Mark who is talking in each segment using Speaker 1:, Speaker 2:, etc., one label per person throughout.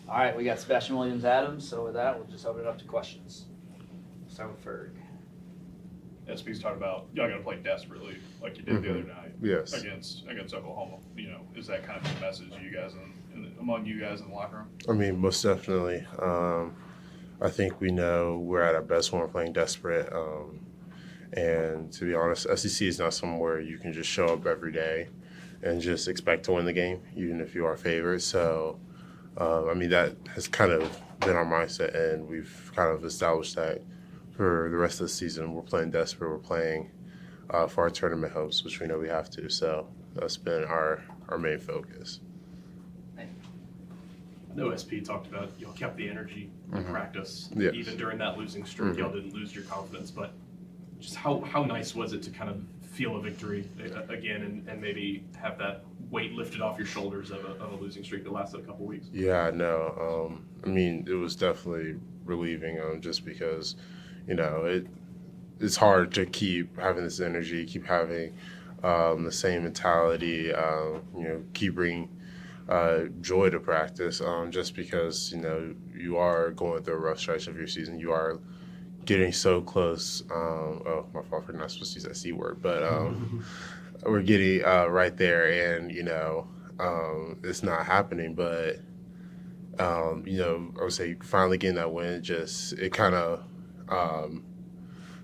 Speaker 1: All right, we got Sebastian Williams-Adams, so with that, we'll just open it up to questions. Start with Ferg.
Speaker 2: SB's talked about y'all got to play desperately like you did the other night.
Speaker 3: Yes.
Speaker 2: Against Oklahoma. Is that kind of the message you guys among you guys in the locker room?
Speaker 3: I mean, most definitely. I think we know we're at our best when we're playing desperate. And to be honest, SEC is not somewhere you can just show up every day and just expect to win the game, even if you are favored. So, that has kind of been our mindset, and we've kind of established that for the rest of the season. We're playing desperate. We're playing for our tournament hopes, which we know we have to. So that's been our main focus.
Speaker 4: I know SP talked about y'all kept the energy in practice.
Speaker 3: Yes.
Speaker 4: Even during that losing streak, y'all didn't lose your confidence. But just how nice was it to kind of feel a victory again and maybe have that weight lifted off your shoulders of a losing streak that lasted a couple weeks?
Speaker 3: Yeah, no. It was definitely relieving just because, it's hard to keep having this energy, keep having the same mentality, keep bringing joy to practice just because, you are going through a rough stretch of your season. You are getting so close. My fault for not supposed to use that C word, but we're getting right there, and, it's not happening. But, I would say finally getting that win, it kind of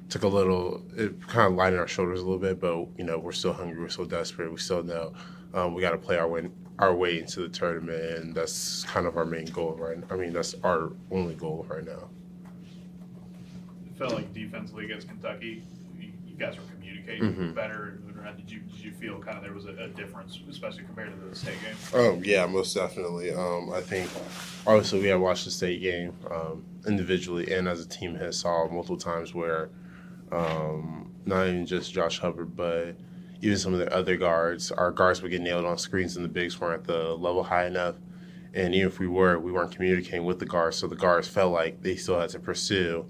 Speaker 3: took it kind of lightened our shoulders a little bit, but, we're still hungry. We're still desperate. We still know we got to play our way into the tournament, and that's kind of our main goal, right? That's our only goal right now.
Speaker 2: It felt like defensively against Kentucky, you guys were communicating better. Did you feel kind of there was a difference, especially compared to the state game?
Speaker 3: Oh, yeah, most definitely. I think, obviously, we had watched the state game individually and as a team has saw multiple times where not even just Josh Hubbard, but even some of the other guards, our guards would get nailed on screens and the bigs weren't at the level high enough. And even if we weren't communicating with the guards, so the guards felt like they still had to pursue.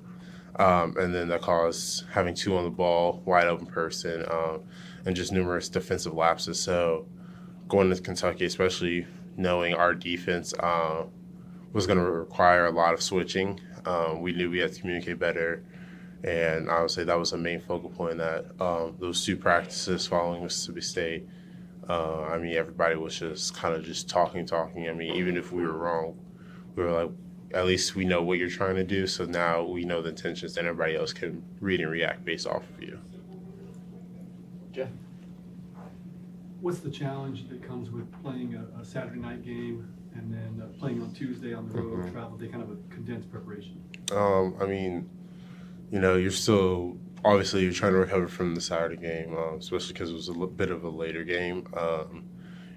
Speaker 3: And then that caused having two on the ball, wide open person, and just numerous defensive lapses. So going to Kentucky, especially knowing our defense was going to require a lot of switching, we knew we had to communicate better. And I would say that was a main focal point that those two practices following Mississippi State. Everybody was just kind of just talking. Even if we were wrong, we were like, at least we know what you're trying to do, so now we know the intentions, and everybody else can read and react based off of you.
Speaker 1: Jeff?
Speaker 5: What's the challenge that comes with playing a Saturday night game and then playing on Tuesday on the road, travel day, kind of a condensed preparation?
Speaker 3: You're still, obviously, you're trying to recover from the Saturday game, especially because it was a bit of a later game.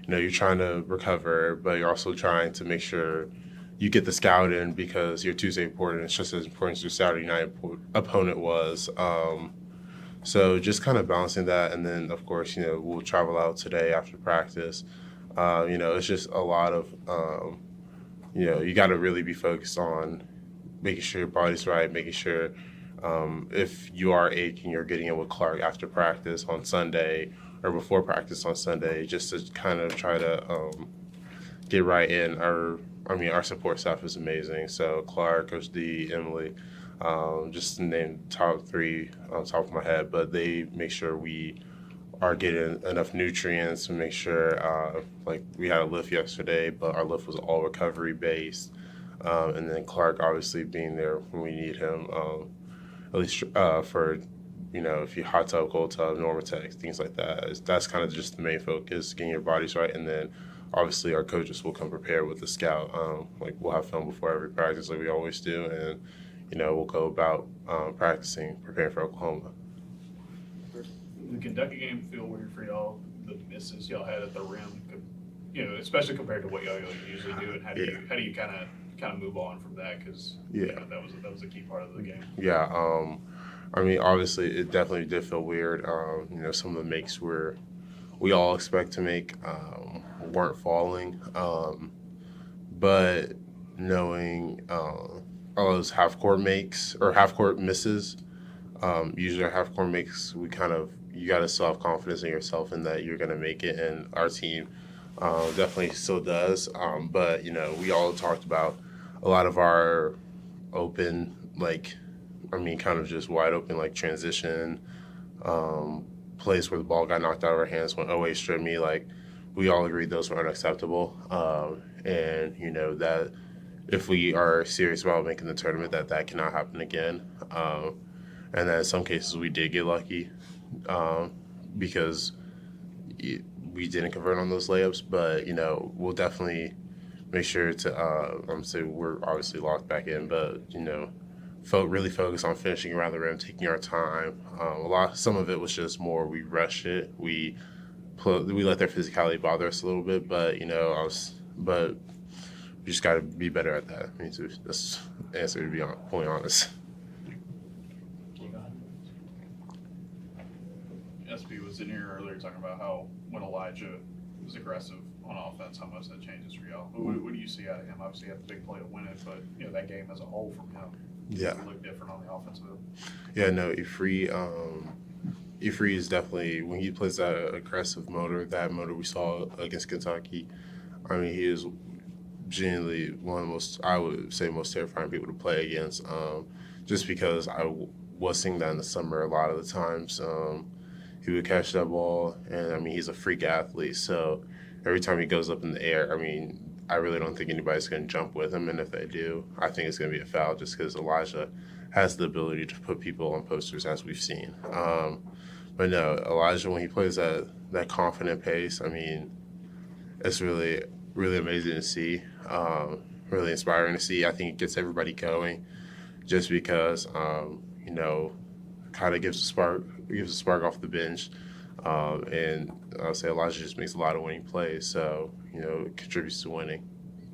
Speaker 3: You're trying to recover, but you're also trying to make sure you get the scout in because your Tuesday opponent is just as important as your Saturday night opponent was. So just kind of balancing that. And then, of course, we'll travel out today after practice. It's just a lot of, you got to really be focused on making sure your body's right, making sure if you are aching, you're getting in with Clark after practice on Sunday or before practice on Sunday, just to kind of try to get right in. Our support staff is amazing. So Clark, Coach D, Emily, just to name top three on top of my head, but they make sure we are getting enough nutrients to make sure, like we had a lift yesterday, but our lift was all recovery based. And then Clark obviously being there when we need him, at least for, if you hot tub, cold tub, Normatec, things like that. That's kind of just the main focus, getting your bodies right. And then obviously our coaches will come prepared with the scout. We'll have film before every practice like we always do. And, we'll go about preparing for Oklahoma.
Speaker 2: The Kentucky game feel weird for y'all, the misses y'all had at the rim, especially compared to what y'all usually do, and how do you kind of move on from that? Because that was a key part of the game.
Speaker 3: Yeah, obviously it definitely did feel weird. Some of the makes we all expect to make weren't falling, but knowing all those half-court makes or half-court misses, usually our half-court makes, you got to still have confidence in yourself and that you're going to make it. And our team Definitely still does. But, we all talked about a lot of our open, kind of just wide open, transition plays where the ball got knocked out of our hands when OA stripped me. We all agreed those were unacceptable. And, that if we are serious about making the tournament, that cannot happen again. And then in some cases we did get lucky because we didn't convert on those layups, but we'll definitely make sure to say we're obviously locked back in, but really focus on finishing around the rim, taking our time. Some of it was just more we rushed it, we let their physicality bother us a little bit, but but we just got to be better at that. I mean, so that's the answer, to be fully honest.
Speaker 2: SB was in here earlier talking about how when Elijah was aggressive on offense, how much that changes for y'all. What do you see out of him? Obviously, he had the big play to win it, but that game as a whole from him, it looked different on the offensive end.
Speaker 3: Yeah, no, Ifri is definitely, when he plays that aggressive motor, that motor we saw against Kentucky, I mean, he is genuinely one of the most, I would say, most terrifying people to play against. Just because I was seeing that in the summer a lot of the times. He would catch that ball, and I mean, he's a freak athlete. So every time he goes up in the air, I mean, I really don't think anybody's going to jump with him. And if they do, I think it's going to be a foul just because Elijah has the ability to put people on posters, as we've seen. But no, Elijah, when he plays that confident pace, I mean, it's really, really amazing to see, really inspiring to see. I think it gets everybody going just because, kind of gives a spark off the bench. And I'll say Elijah just makes a lot of winning plays, so, it contributes to winning.